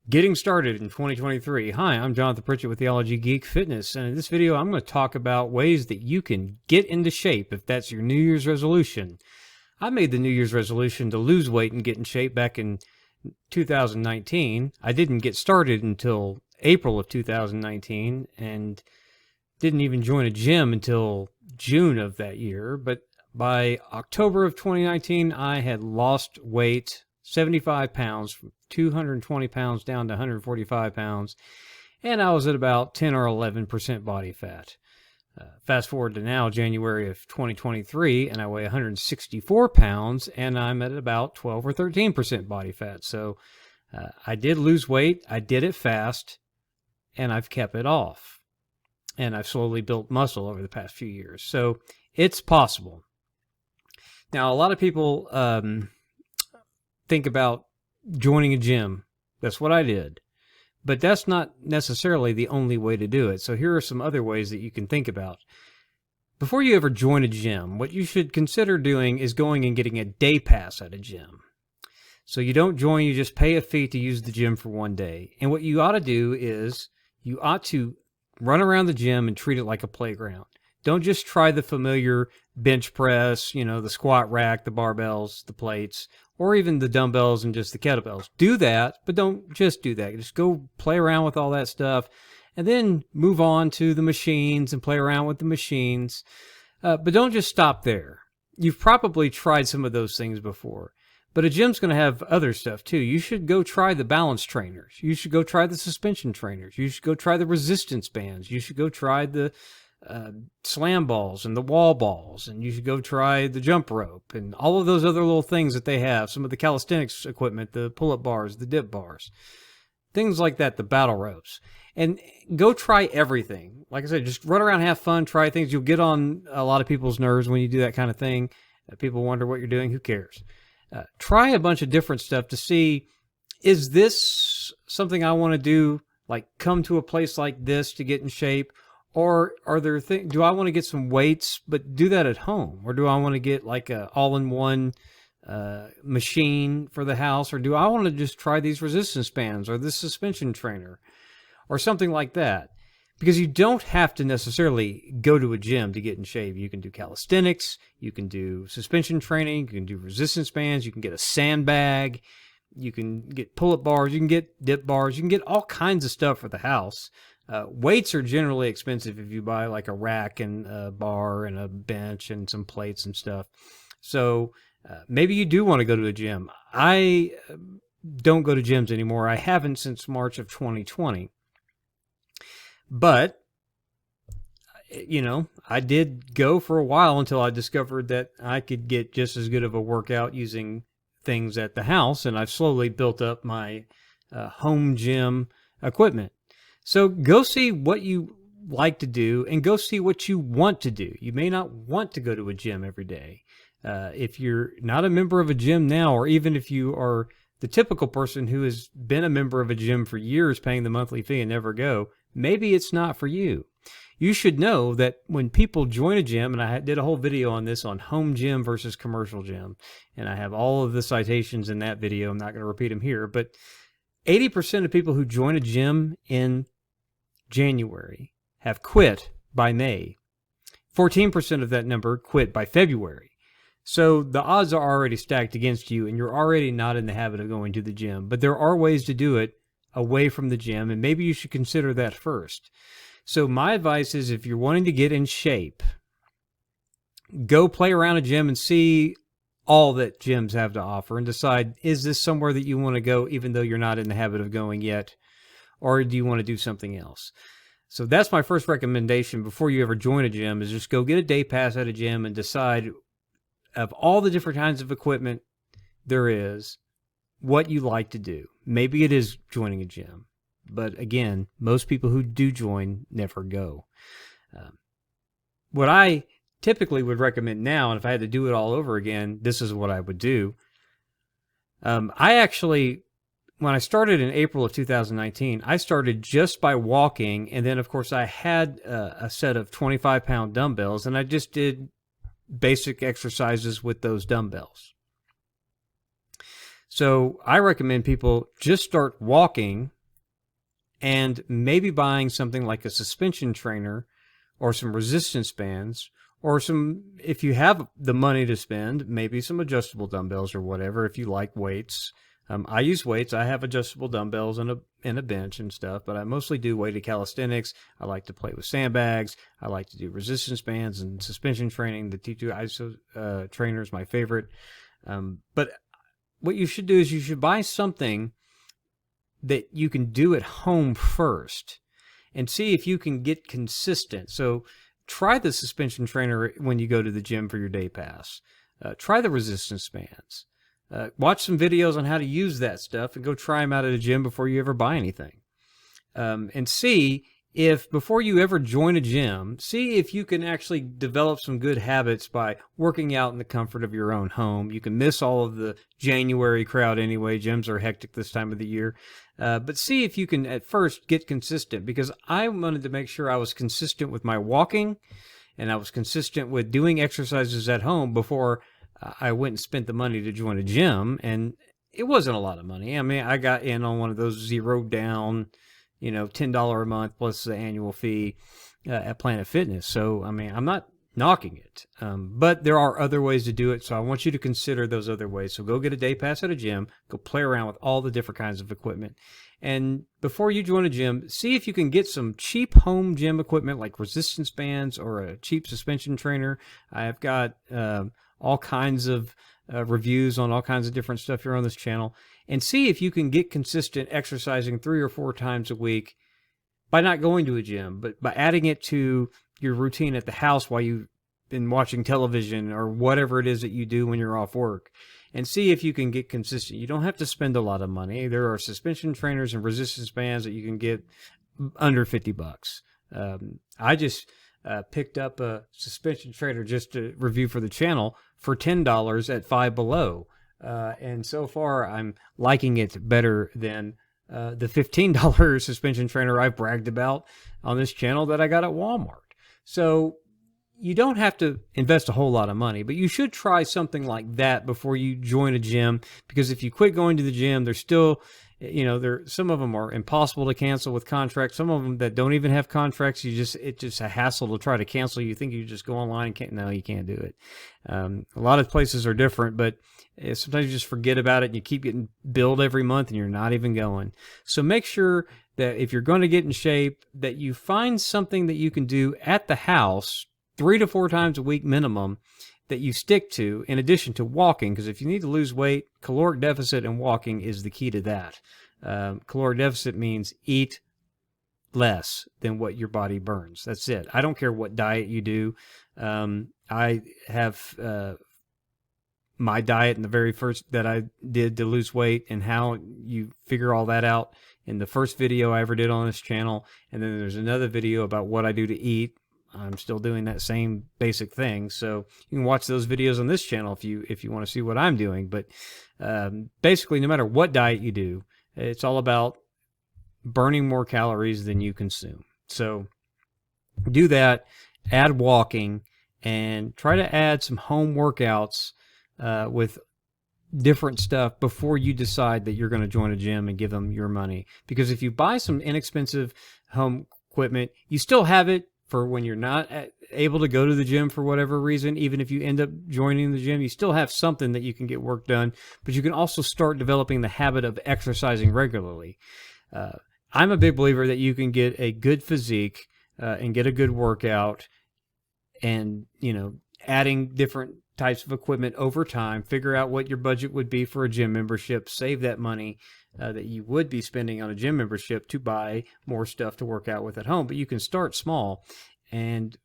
Getting started in 2023. Hi, I'm Jonathan Pritchett with Theology, Geek, Fitness, and in this video I'm going to talk about ways that you can get into shape if that's your New Year's resolution. I made the New Year's resolution to lose weight and get in shape back in 2019. I didn't get started until April of 2019 and didn't even join a gym until June of that year, but by October of 2019 I had lost weight 75 pounds, from 220 pounds down to 145 pounds, and I was at about 10 or 11% body fat. Fast forward to now, January of 2023, and I weigh 164 pounds, and I'm at about 12 or 13% body fat. So I did lose weight, I did it fast, and I've kept it off. And I've slowly built muscle over the past few years. So it's possible. Now, a lot of people think about joining a gym. That's what I did. But that's not necessarily the only way to do it. So here are some other ways that you can think about. Before you ever join a gym, what you should consider doing is going and getting a day pass at a gym. So you don't join, you just pay a fee to use the gym for one day. And what you ought to do is you ought to run around the gym and treat it like a playground. Don't just try the familiar bench press, the squat rack, the barbells, the plates, or even the dumbbells and just the kettlebells. Do that, but don't just do that. Just go play around with all that stuff and then move on to the machines and play around with the machines. But don't just stop there. You've probably tried some of those things before, but a gym's going to have other stuff too. You should go try the balance trainers. You should go try the suspension trainers. You should go try the resistance bands. You should go try the slam balls and the wall balls, and you should go try the jump rope and all of those other little things that they have, some of the calisthenics equipment, the pull-up bars, the dip bars, things like that, the battle ropes, and go try everything. Like I said, just run around, have fun, try things. You'll get on a lot of people's nerves when you do that kind of thing. People wonder what you're doing. Who cares? Try a bunch of different stuff to see, is this something I want to do, like come to a place like this to get in shape? Or are there things, do I want to get some weights, but do that at home? Or do I want to get like a all-in-one machine for the house? Or do I want to just try these resistance bands or this suspension trainer or something like that? Because you don't have to necessarily go to a gym to get in shape. You can do calisthenics, you can do suspension training, you can do resistance bands, you can get a sandbag, you can get pull-up bars, you can get dip bars, you can get all kinds of stuff for the house. Weights are generally expensive if you buy like a rack and a bar and a bench and some plates and stuff. So maybe you do want to go to a gym. I don't go to gyms anymore. I haven't since March of 2020. But, I did go for a while until I discovered that I could get just as good of a workout using things at the house. And I've slowly built up my home gym equipment. So go see what you like to do and go see what you want to do. You may not want to go to a gym every day. If you're not a member of a gym now, or even if you are the typical person who has been a member of a gym for years paying the monthly fee and never go, maybe it's not for you. You should know that when people join a gym, and I did a whole video on this on home gym versus commercial gym, and I have all of the citations in that video. I'm not going to repeat them here, but 80% of people who join a gym in January have quit by May. 14% of that number quit by February. So the odds are already stacked against you, and you're already not in the habit of going to the gym. But there are ways to do it away from the gym, and maybe you should consider that first. So my advice is, if you're wanting to get in shape, go play around a gym and see all that gyms have to offer and decide, is this somewhere that you want to go even though you're not in the habit of going yet? Or do you want to do something else? So that's my first recommendation before you ever join a gym, is just go get a day pass at a gym and decide, of all the different kinds of equipment there is, what you like to do. Maybe it is joining a gym. But again, most people who do join never go. What I typically would recommend now, and if I had to do it all over again, this is what I would do. When I started in April of 2019, I started just by walking, and then, of course, I had a set of 25-pound dumbbells, and I just did basic exercises with those dumbbells. So I recommend people just start walking and maybe buying something like a suspension trainer or some resistance bands, or some, if you have the money to spend, maybe some adjustable dumbbells or whatever, if you like weights. I use weights. I have adjustable dumbbells and a bench and stuff, but I mostly do weighted calisthenics. I like to play with sandbags. I like to do resistance bands and suspension training. The T2 ISO trainer is my favorite. But what you should do is you should buy something that you can do at home first and see if you can get consistent. So try the suspension trainer when you go to the gym for your day pass. Try the resistance bands. Watch some videos on how to use that stuff and go try them out at a gym before you ever buy anything. And see if, before you ever join a gym, see if you can actually develop some good habits by working out in the comfort of your own home. You can miss all of the January crowd anyway. Gyms are hectic this time of the year. But see if you can at first get consistent, because I wanted to make sure I was consistent with my walking and I was consistent with doing exercises at home before I went and spent the money to join a gym. And it wasn't a lot of money. I mean, I got in on one of those zero down, $10 a month plus the annual fee at Planet Fitness. So, I mean, I'm not knocking it, but there are other ways to do it. So I want you to consider those other ways. So go get a day pass at a gym, go play around with all the different kinds of equipment. And before you join a gym, see if you can get some cheap home gym equipment like resistance bands or a cheap suspension trainer. I've got all kinds of reviews on all kinds of different stuff here on this channel, and see if you can get consistent exercising 3 or 4 times a week by not going to a gym, but by adding it to your routine at the house while you've been watching television or whatever it is that you do when you're off work, and see if you can get consistent. You don't have to spend a lot of money. There are suspension trainers and resistance bands that you can get under $50. I just picked up a suspension trainer just to review for the channel for $10 at Five Below. And so far, I'm liking it better than the $15 suspension trainer I've bragged about on this channel that I got at Walmart. So you don't have to invest a whole lot of money, but you should try something like that before you join a gym, because if you quit going to the gym, there's still, some of them are impossible to cancel with contracts. Some of them that don't even have contracts, it's just a hassle to try to cancel. You think you just go online and no, you can't do it. A lot of places are different, but sometimes you just forget about it and you keep getting billed every month and you're not even going. So make sure that if you're going to get in shape, that you find something that you can do at the house 3 to 4 times a week minimum that you stick to, in addition to walking, because if you need to lose weight, caloric deficit and walking is the key to that. Caloric deficit means eat less than what your body burns. That's it. I don't care what diet you do. I have my diet in the very first that I did to lose weight, and how you figure all that out in the first video I ever did on this channel. And then there's another video about what I do to eat. I'm still doing that same basic thing. So you can watch those videos on this channel if you want to see what I'm doing. But basically, no matter what diet you do, it's all about burning more calories than you consume. So do that, add walking, and try to add some home workouts with different stuff before you decide that you're going to join a gym and give them your money. Because if you buy some inexpensive home equipment, you still have it for when you're not able to go to the gym for whatever reason. Even if you end up joining the gym, you still have something that you can get work done, but you can also start developing the habit of exercising regularly. I'm a big believer that you can get a good physique and get a good workout, and, adding different types of equipment over time, figure out what your budget would be for a gym membership, save that money that you would be spending on a gym membership to buy more stuff to work out with at home. But you can start small, and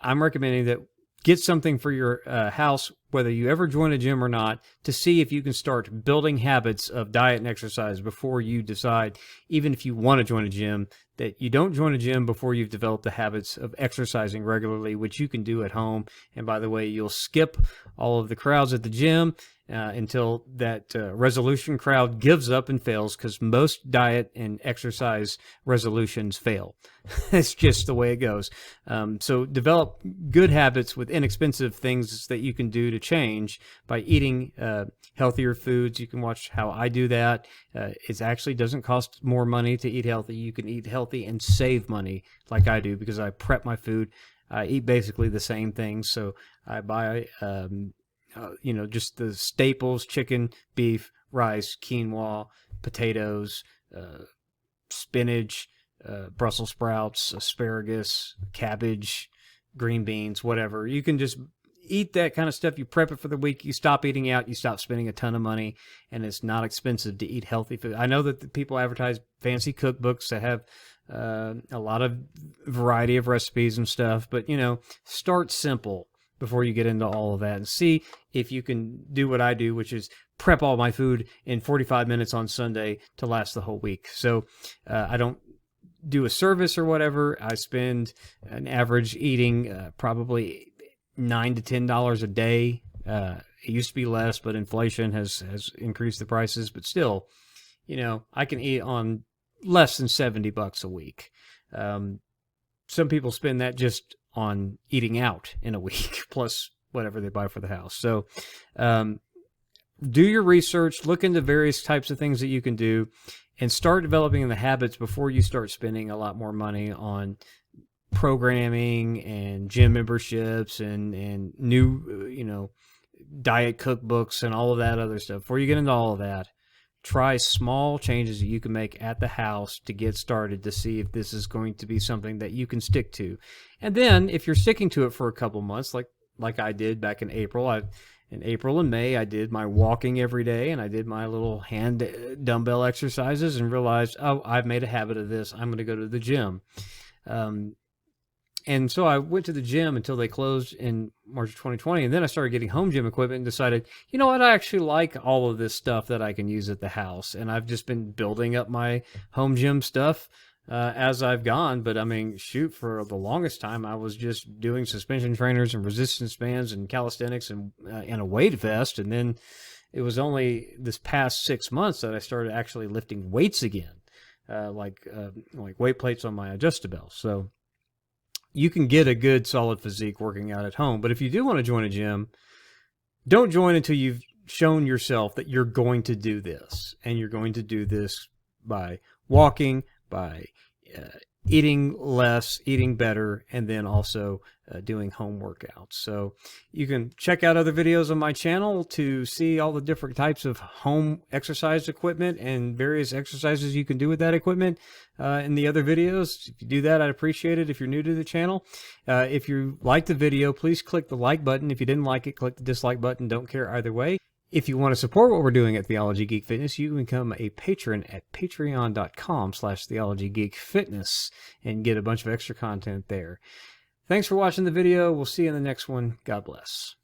I'm recommending that get something for your house, whether you ever join a gym or not, to see if you can start building habits of diet and exercise before you decide, even if you want to join a gym, that you don't join a gym before you've developed the habits of exercising regularly, which you can do at home. And by the way, you'll skip all of the crowds at the gym until that resolution crowd gives up and fails, because most diet and exercise resolutions fail. It's just the way it goes. So develop good habits with inexpensive things that you can do to change by eating healthier foods. You can watch how I do that. It actually doesn't cost more money to eat healthy. You can eat healthy and save money like I do because I prep my food. I eat basically the same things. So I buy, just the staples: chicken, beef, rice, quinoa, potatoes, spinach, Brussels sprouts, asparagus, cabbage, green beans, whatever. You can just eat that kind of stuff. You prep it for the week. You stop eating out. You stop spending a ton of money, and it's not expensive to eat healthy food. I know that the people advertise fancy cookbooks that have a lot of variety of recipes and stuff, but start simple before you get into all of that and see if you can do what I do, which is prep all my food in 45 minutes on Sunday to last the whole week. So I don't do a service or whatever. I spend an average eating probably $9 to $10 a day. It used to be less, but inflation has increased the prices. But still, I can eat on less than $70 a week. Some people spend that just on eating out in a week, plus whatever they buy for the house. So do your research, look into various types of things that you can do, and start developing the habits before you start spending a lot more money on programming and gym memberships and new, diet cookbooks and all of that other stuff. Before you get into all of that, try small changes that you can make at the house to get started to see if this is going to be something that you can stick to. And then if you're sticking to it for a couple months, like I did back in April, in April and May, I did my walking every day, and I did my little hand dumbbell exercises and realized, oh, I've made a habit of this. I'm going to go to the gym. And so I went to the gym until they closed in March of 2020. And then I started getting home gym equipment and decided, you know what, I actually like all of this stuff that I can use at the house. And I've just been building up my home gym stuff as I've gone. But I mean, shoot, for the longest time, I was just doing suspension trainers and resistance bands and calisthenics and a weight vest. And then it was only this past 6 months that I started actually lifting weights again, like weight plates on my adjustable. So you can get a good solid physique working out at home. But if you do want to join a gym, don't join until you've shown yourself that you're going to do this. And you're going to do this by walking, by eating less, eating better, and then also doing home workouts. So you can check out other videos on my channel to see all the different types of home exercise equipment and various exercises you can do with that equipment in the other videos. If you do that, I'd appreciate it if you're new to the channel. If you liked the video, please click the like button. If you didn't like it, click the dislike button. Don't care either way. If you want to support what we're doing at Theology Geek Fitness, you can become a patron at patreon.com/theologygeekfitness and get a bunch of extra content there. Thanks for watching the video. We'll see you in the next one. God bless.